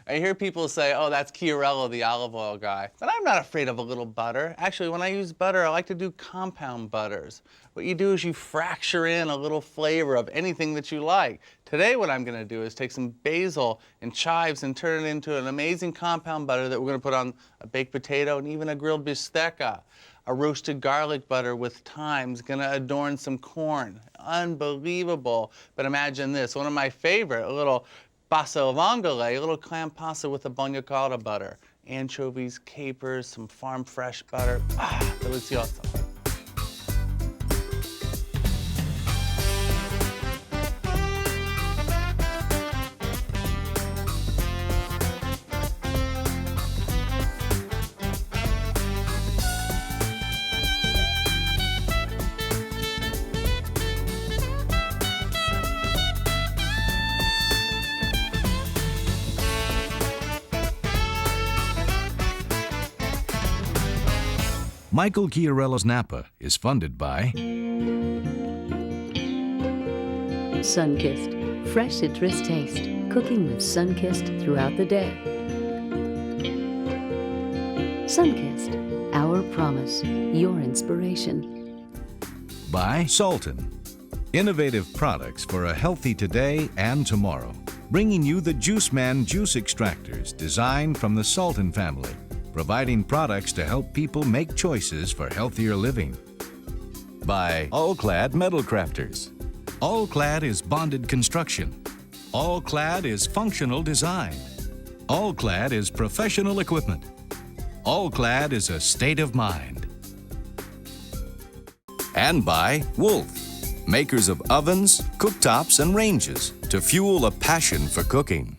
I hear people say, oh, that's Chiarello, the olive oil guy. But I'm not afraid of a little butter. Actually, when I use butter, I like to do compound butters. What you do is you fracture in a little flavor of anything that you like. Today, what I'm going to do is take some basil and chives and turn it into an amazing compound butter that we're going to put on a baked potato and even a grilled bistecca. A roasted garlic butter with thyme is going to adorn some corn. Unbelievable. But imagine this, one of my favorite, a little Basil vongole, a little clam pasta with a Bagna Cauda butter. Anchovies, capers, some farm fresh butter. Ah, delicioso. Michael Chiarello's Napa is funded by Sunkissed, fresh citrus taste, cooking with Sunkissed throughout the day. Sunkissed, our promise, your inspiration. by Salton. Innovative products for a healthy today and tomorrow. Bringing you the Juice Man juice extractors designed from the Salton family, providing products to help people make choices for healthier living. By All-Clad Metal Crafters. All-Clad is bonded construction. All-Clad is functional design. All-Clad is professional equipment. All-Clad is a state of mind. And by Wolf, makers of ovens, cooktops, and ranges to fuel a passion for cooking.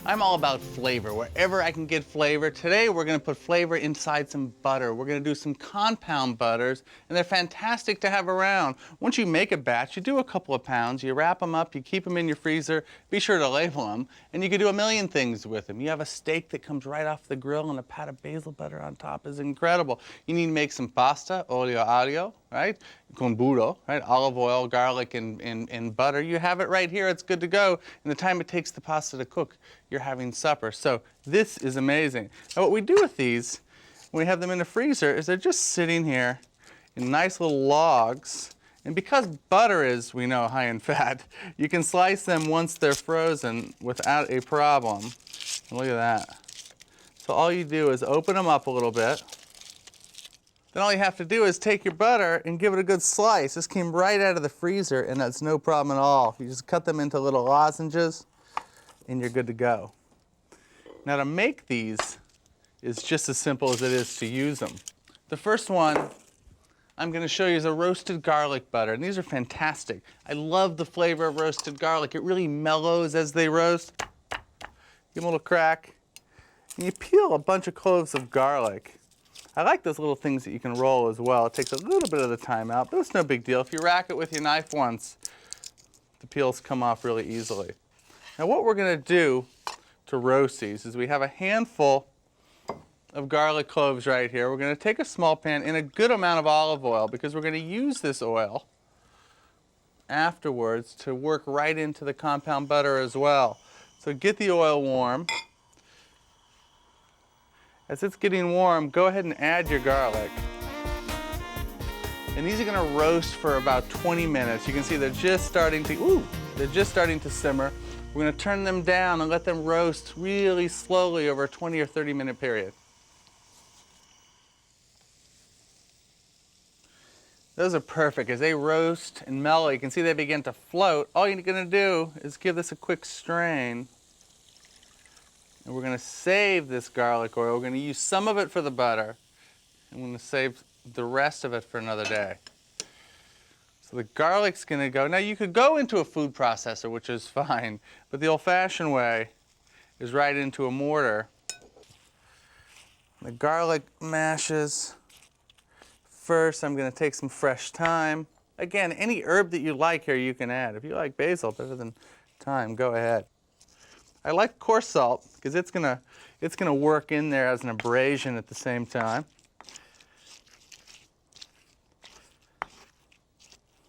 I'm all about flavor, wherever I can get flavor. Today we're going to put flavor inside some butter. We're going to do some compound butters, and they're fantastic to have around. Once you make a batch, you do a couple of pounds, you wrap them up, you keep them in your freezer, be sure to label them, and you can do a million things with them. You have a steak that comes right off the grill and a pat of basil butter on top is incredible. You need to make some pasta, olio aglio, right? Con burro, right? Olive oil, garlic, and butter. You have it right here, it's good to go. And the time it takes the pasta to cook, you're having supper. So this is amazing. Now what we do with these, when we have them in the freezer, is they're just sitting here in nice little logs. And because butter is, we know, high in fat, you can slice them once they're frozen without a problem. And look at that. So all you do is open them up a little bit. Then all you have to do is take your butter and give it a good slice. This came right out of the freezer, and that's no problem at all. You just cut them into little lozenges, and you're good to go. Now to make these is just as simple as it is to use them. The first one I'm going to show you is a roasted garlic butter, and these are fantastic. I love the flavor of roasted garlic. It really mellows as they roast. Give them a little crack. And you peel a bunch of cloves of garlic. I like those little things that you can roll as well. It takes a little bit of the time out, but it's no big deal. If you rack it with your knife once, the peels come off really easily. Now what we're going to do to roast these is we have a handful of garlic cloves right here. We're going to take a small pan and a good amount of olive oil because we're going to use this oil afterwards to work right into the compound butter as well. So get the oil warm. As it's getting warm, go ahead and add your garlic. And these are going to roast for about 20 minutes. You can see they're just starting to simmer. We're going to turn them down and let them roast really slowly over a 20 or 30 minute period. Those are perfect. As they roast and mellow, you can see they begin to float. All you're going to do is give this a quick strain. And we're going to save this garlic oil. We're going to use some of it for the butter. And we're going to save the rest of it for another day. So the garlic's going to go. Now you could go into a food processor, which is fine. But the old-fashioned way is right into a mortar. The garlic mashes. First, I'm going to take some fresh thyme. Again, any herb that you like here you can add. If you like basil better than thyme, go ahead. I like coarse salt because it's gonna work in there as an abrasion at the same time.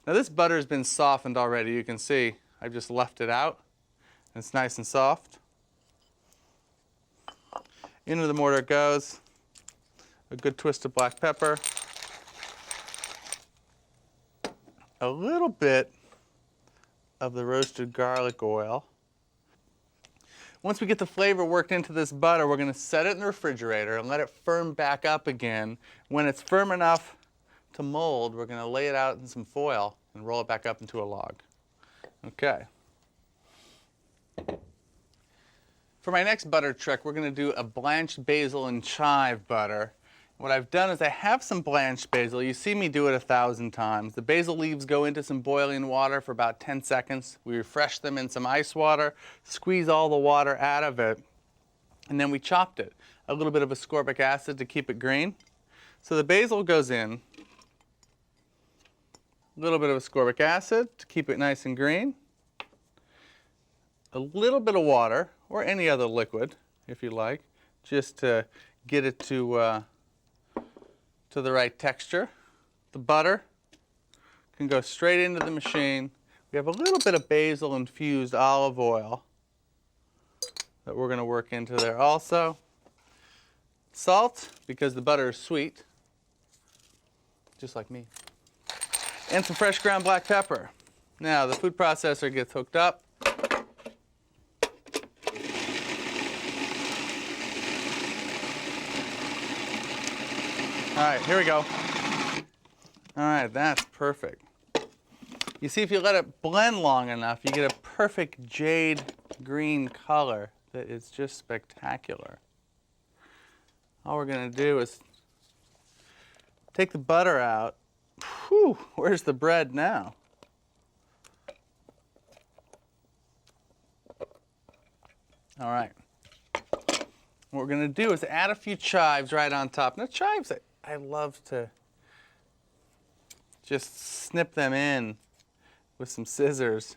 Now this butter has been softened already. You can see I've just left it out. It's nice and soft. Into the mortar it goes. A good twist of black pepper. A little bit of the roasted garlic oil. Once we get the flavor worked into this butter, we're going to set it in the refrigerator and let it firm back up again. When it's firm enough to mold, we're going to lay it out in some foil and roll it back up into a log. Okay. For my next butter trick, we're going to do a blanched basil and chive butter. What I've done is I have some blanched basil. You see me do it 1,000 times. The basil leaves go into some boiling water for about 10 seconds. We refresh them in some ice water, squeeze all the water out of it, and then we chopped it. A little bit of ascorbic acid to keep it green. So the basil goes in. A little bit of ascorbic acid to keep it nice and green. A little bit of water, or any other liquid, if you like, just to get it to the right texture. The butter can go straight into the machine. We have a little bit of basil infused olive oil that we're going to work into there also. Salt, because the butter is sweet, just like me. And some fresh ground black pepper. Now the food processor gets hooked up. All right, here we go. All right, that's perfect. You see, if you let it blend long enough, you get a perfect jade green color that is just spectacular. All we're gonna do is take the butter out. Whew, where's the bread now? All right. What we're gonna do is add a few chives right on top. Now chives, I love to just snip them in with some scissors.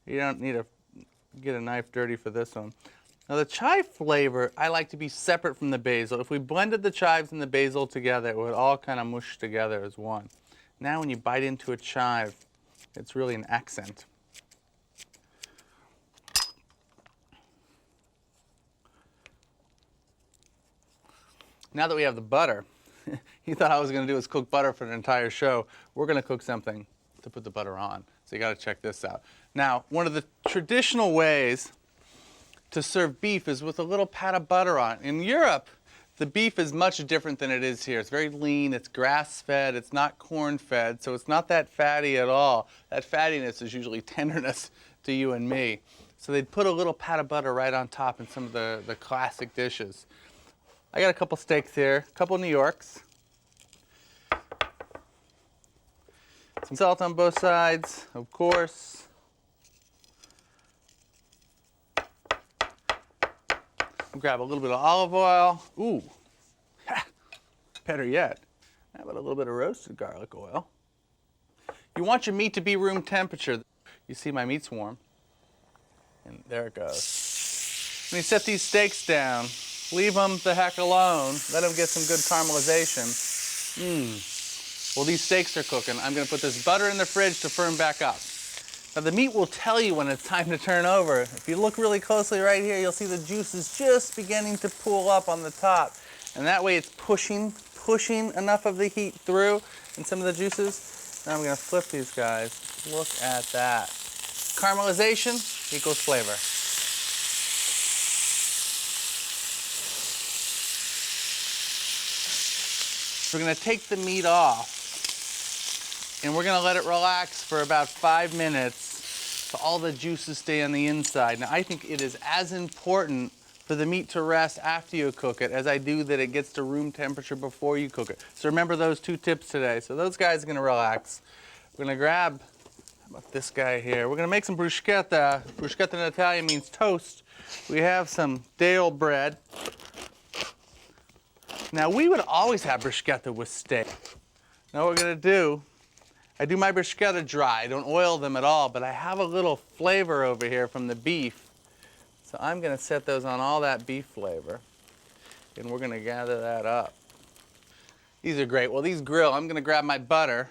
You don't need to get a knife dirty for this one. Now the chive flavor, I like to be separate from the basil. If we blended the chives and the basil together, it would all kind of mush together as one. Now when you bite into a chive, it's really an accent. Now that we have the butter, you thought I was going to do is cook butter for an entire show. We're going to cook something to put the butter on. So you got to check this out. Now, one of the traditional ways to serve beef is with a little pat of butter on it. In Europe, the beef is much different than it is here. It's very lean, it's grass-fed, it's not corn-fed, so it's not that fatty at all. That fattiness is usually tenderness to you and me. So they'd put a little pat of butter right on top in some of the classic dishes. I got a couple steaks here, a couple New Yorks. Some salt on both sides, of course. We'll grab a little bit of olive oil. Ooh, better yet, how about a little bit of roasted garlic oil? You want your meat to be room temperature. You see my meat's warm, and there it goes. When you set these steaks down, leave them the heck alone. Let them get some good caramelization. Well, these steaks are cooking. I'm going to put this butter in the fridge to firm back up. Now, the meat will tell you when it's time to turn over. If you look really closely right here, you'll see the juices just beginning to pool up on the top. And that way it's pushing enough of the heat through and some of the juices. Now I'm going to flip these guys. Look at that. Caramelization equals flavor. We're going to take the meat off, and we're going to let it relax for about 5 minutes so all the juices stay on the inside. Now, I think it is as important for the meat to rest after you cook it as I do that it gets to room temperature before you cook it. So remember those 2 tips today. So those guys are going to relax. We're going to grab, how about this guy here? We're going to make some bruschetta. Bruschetta in Italian means toast. We have some day-old bread. Now, we would always have bruschetta with steak. Now, what we're going to do, I do my bruschetta dry. I don't oil them at all, but I have a little flavor over here from the beef. So I'm going to set those on all that beef flavor, and we're going to gather that up. These are great. Well, these grill. I'm going to grab my butter.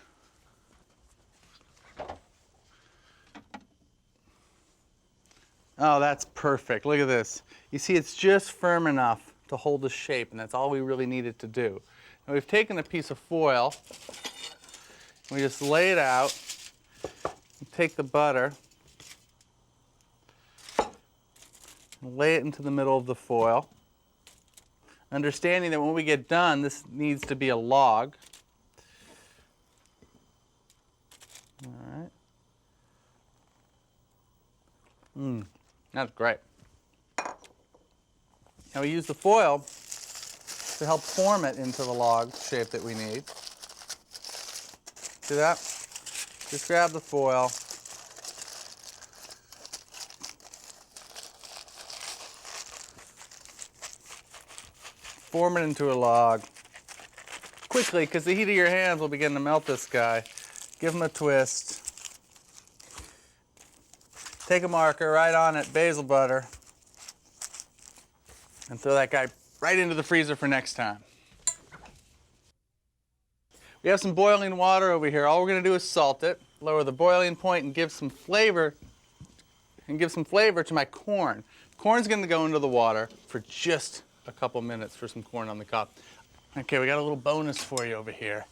Oh, that's perfect. Look at this. You see, it's just firm enough to hold the shape, and that's all we really needed to do. Now we've taken a piece of foil, we just lay it out, take the butter, and lay it into the middle of the foil, understanding that when we get done, this needs to be a log. All right. That's great. Now we use the foil to help form it into the log shape that we need. See that? Just grab the foil. Form it into a log. Quickly, because the heat of your hands will begin to melt this guy. Give him a twist. Take a marker, write on it basil butter, and throw that guy right into the freezer for next time. We have some boiling water over here. All we're going to do is salt it, lower the boiling point, and give some flavor to my corn. Corn's going to go into the water for just a couple minutes for some corn on the cob. Okay, we got a little bonus for you over here,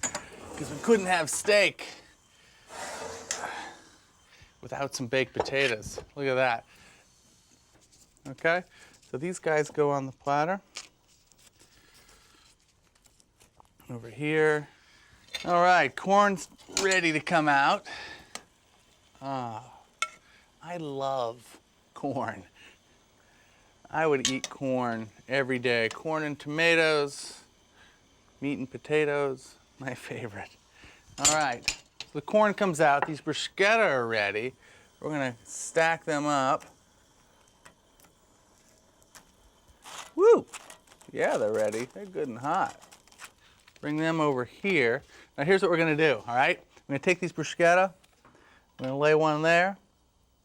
because we couldn't have steak without some baked potatoes. Look at that. Okay, so these guys go on the platter. Over here. All right, corn's ready to come out. I love corn. I would eat corn every day. Corn and tomatoes, meat and potatoes, my favorite. All right, so the corn comes out. These bruschetta are ready. We're gonna stack them up. Woo! Yeah, they're ready. They're good and hot. Bring them over here. Now here's what we're gonna do, all right? We're gonna take these bruschetta, we're gonna lay one there.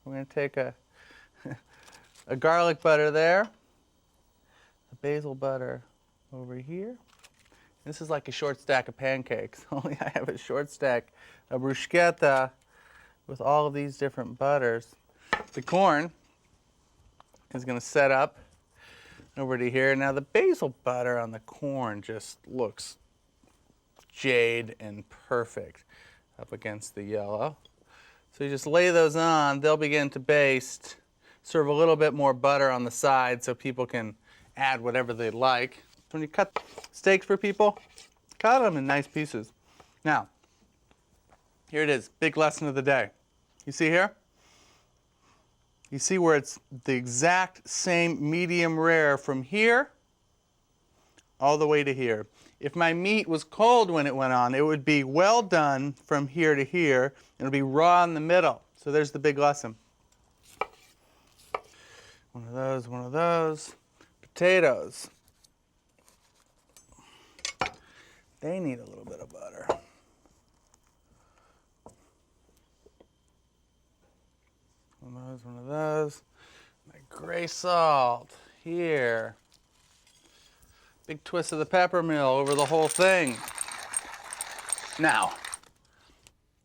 We're gonna take a garlic butter there, a basil butter over here. This is like a short stack of pancakes, only I have a short stack of bruschetta with all of these different butters. The corn is gonna set up over to here. Now the basil butter on the corn just looks jade and perfect up against the yellow. So you just lay those on, they'll begin to baste. Serve a little bit more butter on the side so people can add whatever they like. When you cut steaks for people, cut them in nice pieces. Now, here it is, big lesson of the day. You see here? You see where it's the exact same medium rare from here all the way to here. If my meat was cold when it went on, it would be well done from here to here, and it would be raw in the middle. So there's the big lesson. One of those, one of those. Potatoes. They need a little bit of butter. One of those. My gray salt here. Big twist of the pepper mill over the whole thing. Now,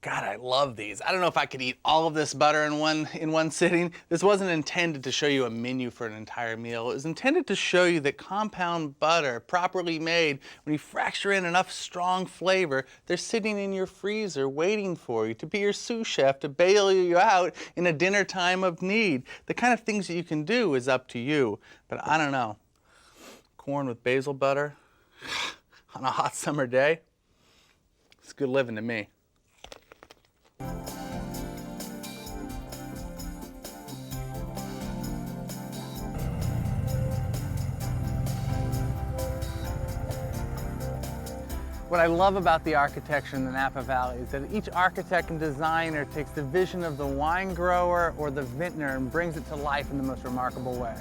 God, I love these. I don't know if I could eat all of this butter in one sitting. This wasn't intended to show you a menu for an entire meal. It was intended to show you that compound butter, properly made, when you fracture in enough strong flavor, they're sitting in your freezer waiting for you to be your sous chef, to bail you out in a dinner time of need. The kind of things that you can do is up to you, but I don't know. Corn with basil butter on a hot summer day, it's good living to me. What I love about the architecture in the Napa Valley is that each architect and designer takes the vision of the wine grower or the vintner and brings it to life in the most remarkable way.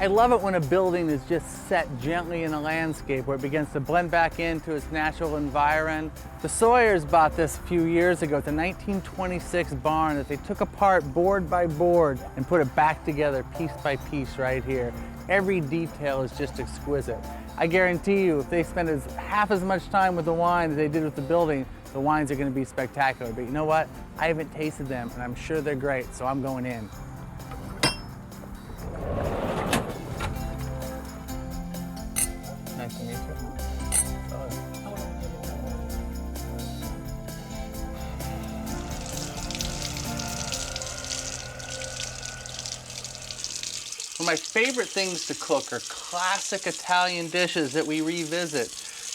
I love it when a building is just set gently in a landscape where it begins to blend back into its natural environment. The Sawyers bought this a few years ago. It's a 1926 barn that they took apart board by board and put it back together piece by piece right here. Every detail is just exquisite. I guarantee you, if they spend half as much time with the wine as they did with the building, the wines are going to be spectacular. But you know what? I haven't tasted them, and I'm sure they're great, so I'm going in. Nice to meet you. One of my favorite things to cook are classic Italian dishes that we revisit.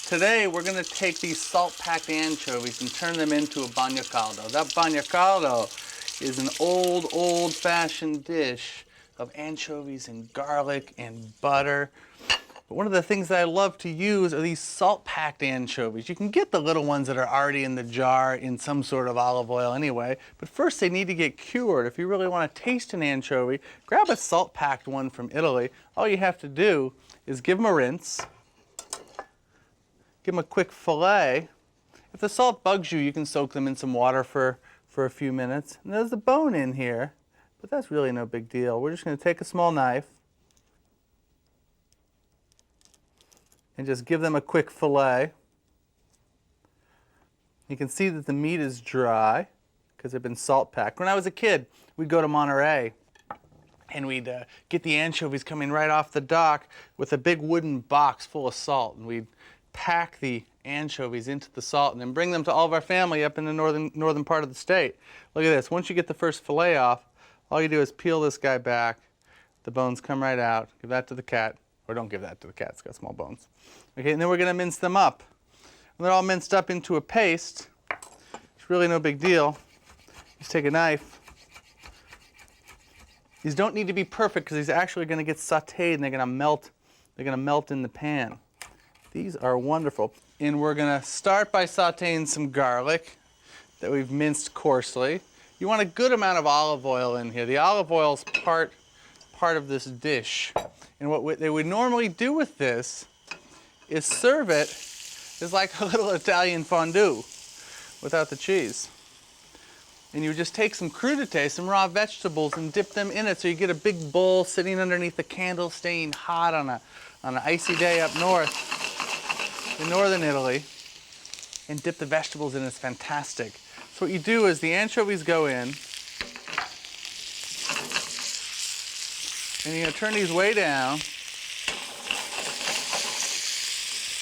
Today we're going to take these salt-packed anchovies and turn them into a Bagna Cauda. That Bagna Cauda is an old-fashioned dish of anchovies and garlic and butter. But one of the things that I love to use are these salt-packed anchovies. You can get the little ones that are already in the jar in some sort of olive oil anyway, but first they need to get cured. If you really want to taste an anchovy, grab a salt-packed one from Italy. All you have to do is give them a rinse, give them a quick fillet. If the salt bugs you, you can soak them in some water for a few minutes. And there's the bone in here, but that's really no big deal. We're just going to take a small knife and just give them a quick fillet. You can see that the meat is dry because they've been salt packed. When I was a kid, we'd go to Monterey and we'd get the anchovies coming right off the dock with a big wooden box full of salt, and we'd pack the anchovies into the salt and then bring them to all of our family up in the northern part of the state. Look at this. Once you get the first fillet off, all you do is peel this guy back. The bones come right out. Give that to the cat. Or don't give that to the cat, it's got small bones. Okay, and then we're going to mince them up. When they're all minced up into a paste, it's really no big deal. Just take a knife. These don't need to be perfect because these are actually going to get sauteed and they're going to melt. They're going to melt in the pan. These are wonderful. And we're going to start by sauteing some garlic that we've minced coarsely. You want a good amount of olive oil in here. The olive oil is part of this dish. And what they would normally do with this is serve it as like a little Italian fondue without the cheese. And you would just take some crudités, some raw vegetables, and dip them in it so you get a big bowl sitting underneath the candle staying hot on an icy day up north in northern Italy, and dip the vegetables in. It's fantastic. So what you do is the anchovies go in, and you're going to turn these way down.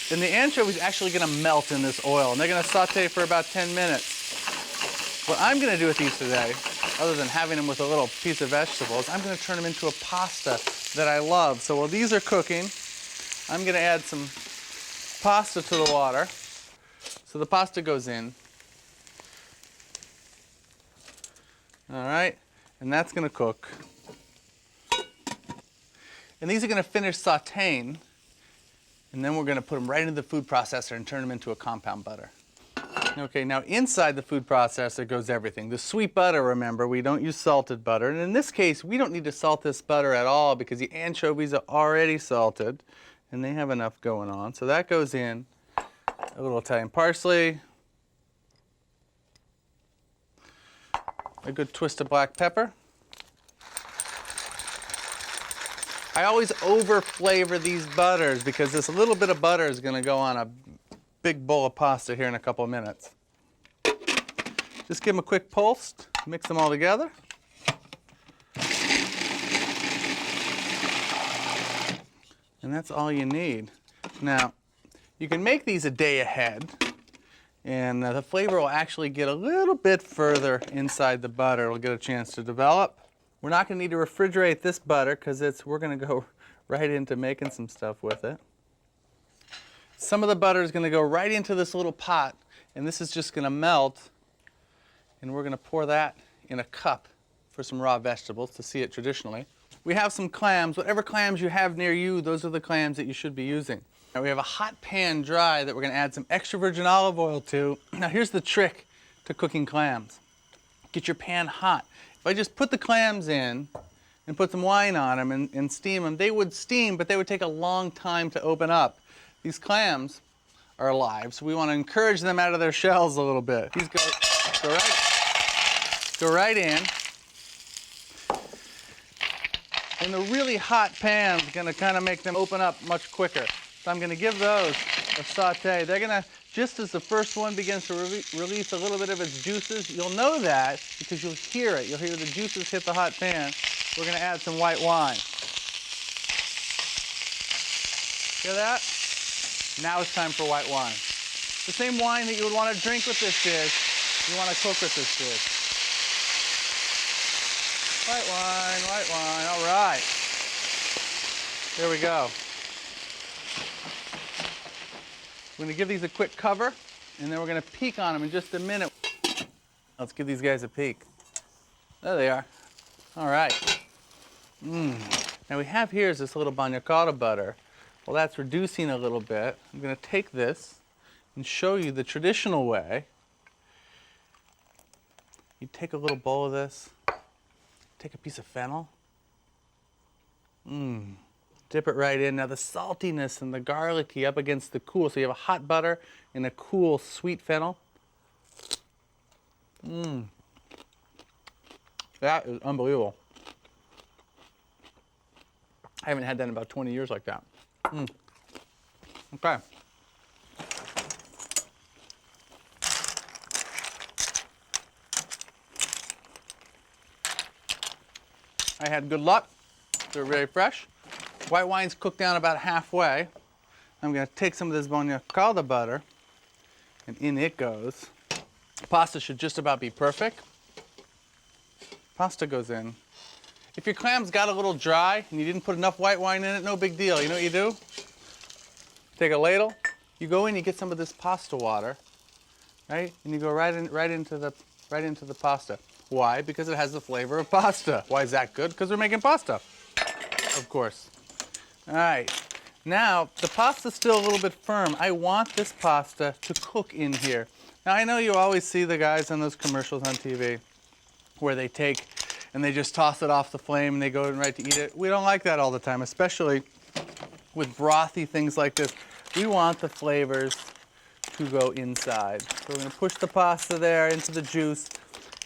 And the anchovies are actually going to melt in this oil, and they're going to saute for about 10 minutes. What I'm going to do with these today, other than having them with a little piece of vegetables, I'm going to turn them into a pasta that I love. So while these are cooking, I'm going to add some pasta to the water. So the pasta goes in. All right, and that's going to cook. And these are going to finish sauteing, and then we're going to put them right into the food processor and turn them into a compound butter. Okay, now inside the food processor goes everything. The sweet butter, remember, we don't use salted butter. And in this case, we don't need to salt this butter at all because the anchovies are already salted, and they have enough going on. So that goes in. A little Italian parsley, a good twist of black pepper. I always over flavor these butters because this little bit of butter is going to go on a big bowl of pasta here in a couple of minutes. Just give them a quick pulse, mix them all together. And that's all you need. Now, you can make these a day ahead, and the flavor will actually get a little bit further inside the butter. It'll get a chance to develop. We're not going to need to refrigerate this butter because we're going to go right into making some stuff with it. Some of the butter is going to go right into this little pot, and this is just going to melt, and we're going to pour that in a cup for some raw vegetables to see it traditionally. We have some clams. Whatever clams you have near you, those are the clams that you should be using. Now we have a hot pan dry that we're going to add some extra virgin olive oil to. Now here's the trick to cooking clams. Get your pan hot. If I just put the clams in, and put some wine on them and steam them, they would steam, but they would take a long time to open up. These clams are alive, so we want to encourage them out of their shells a little bit. These go right in. And the really hot pan is going to kind of make them open up much quicker. So I'm going to give those a saute. They're going to, just as the first one begins to release a little bit of its juices, you'll know that because you'll hear it. You'll hear the juices hit the hot pan. We're going to add some white wine. Hear that? Now it's time for white wine. The same wine that you would want to drink with this dish, you want to cook with this dish. White wine, all right. There we go. We're going to give these a quick cover, and then we're going to peek on them in just a minute. Let's give these guys a peek. There they are. All right. Now we have here is this little Bagna Cauda butter. Well, that's reducing a little bit. I'm going to take this and show you the traditional way. You take a little bowl of this, take a piece of fennel, dip it right in. Now the saltiness and the garlicky up against the cool, so you have a hot butter and a cool sweet fennel. That is unbelievable. I haven't had that in about 20 years like that. Okay. I had good luck. They're very fresh. White wine's cooked down about halfway. I'm going to take some of this Bagna Cauda butter, and in it goes. Pasta should just about be perfect. Pasta goes in. If your clam's got a little dry and you didn't put enough white wine in it, no big deal. You know what you do? Take a ladle, you go in, you get some of this pasta water, right? And you go right into the pasta. Why? Because it has the flavor of pasta. Why is that good? Because we're making pasta, of course. All right. Now, the pasta's still a little bit firm. I want this pasta to cook in here. Now, I know you always see the guys on those commercials on TV where they take and they just toss it off the flame and they go right to eat it. We don't like that all the time, especially with brothy things like this. We want the flavors to go inside. So we're going to push the pasta there into the juice.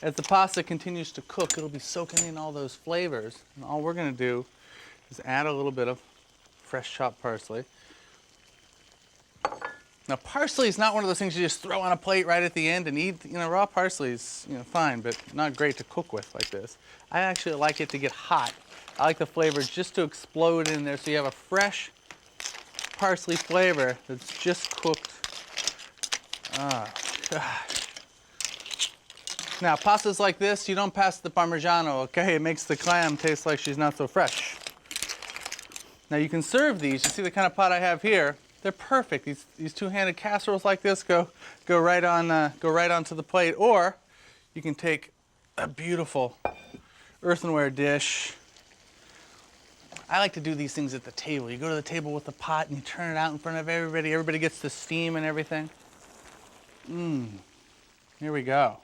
As the pasta continues to cook, it'll be soaking in all those flavors. And all we're going to do is add a little bit of fresh chopped parsley. Now, parsley is not one of those things you just throw on a plate right at the end and eat. You know, raw parsley is, fine, but not great to cook with like this. I actually like it to get hot. I like the flavor just to explode in there so you have a fresh parsley flavor that's just cooked. Gosh. Now, pastas like this, you don't pass the Parmigiano, okay? It makes the clam taste like she's not so fresh. Now, you can serve these. You see the kind of pot I have here? They're perfect. These two-handed casseroles like this go right onto the plate. Or you can take a beautiful earthenware dish. I like to do these things at the table. You go to the table with the pot and you turn it out in front of everybody. Everybody gets the steam and everything. Here we go.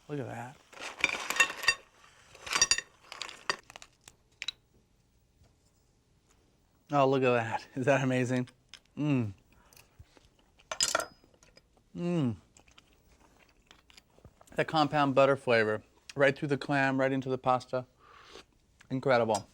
Look at that. Oh, look at that. Is that amazing? That compound butter flavor right through the clam, right into the pasta. Incredible.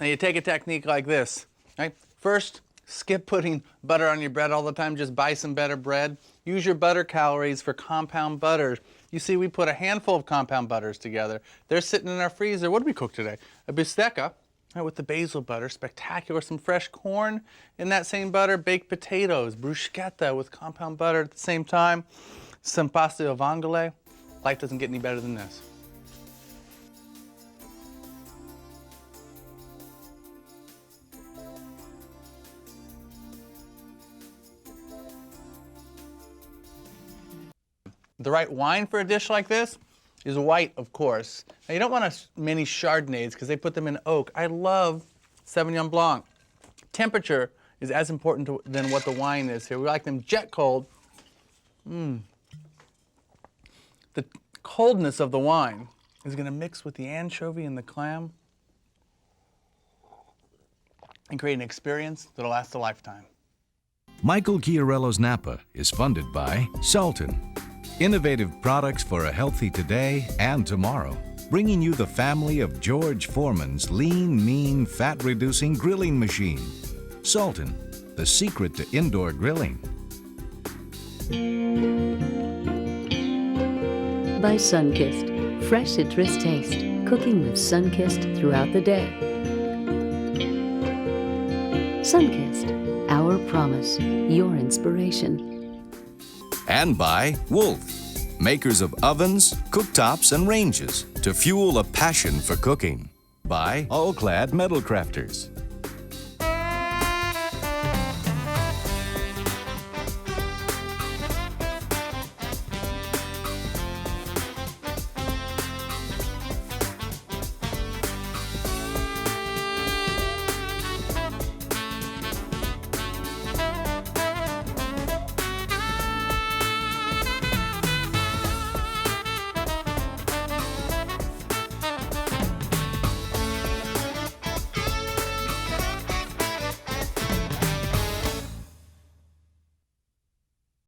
Now you take a technique like this, right? First, skip putting butter on your bread all the time. Just buy some better bread. Use your butter calories for compound butters. You see, we put a handful of compound butters together. They're sitting in our freezer. What did we cook today? A bistecca. Right, with the basil butter, spectacular. Some fresh corn in that same butter, baked potatoes, bruschetta with compound butter at the same time, some pasta al vongole. Life doesn't get any better than this. The right wine for a dish like this is white, of course. Now, you don't want many Chardonnays because they put them in oak. I love Sauvignon Blanc. Temperature is as important than what the wine is here. We like them jet cold. The coldness of the wine is going to mix with the anchovy and the clam. and create an experience that'll last a lifetime. Michael Chiarello's Napa is funded by Sultan. Innovative products for a healthy today and tomorrow. Bringing you the family of George Foreman's lean, mean, fat-reducing grilling machine. Sultan, the secret to indoor grilling. By Sunkist, fresh citrus taste, cooking with Sunkist throughout the day. Sunkist, our promise, your inspiration. And by Wolf, makers of ovens, cooktops, and ranges to fuel a passion for cooking. By All-Clad Metal Crafters,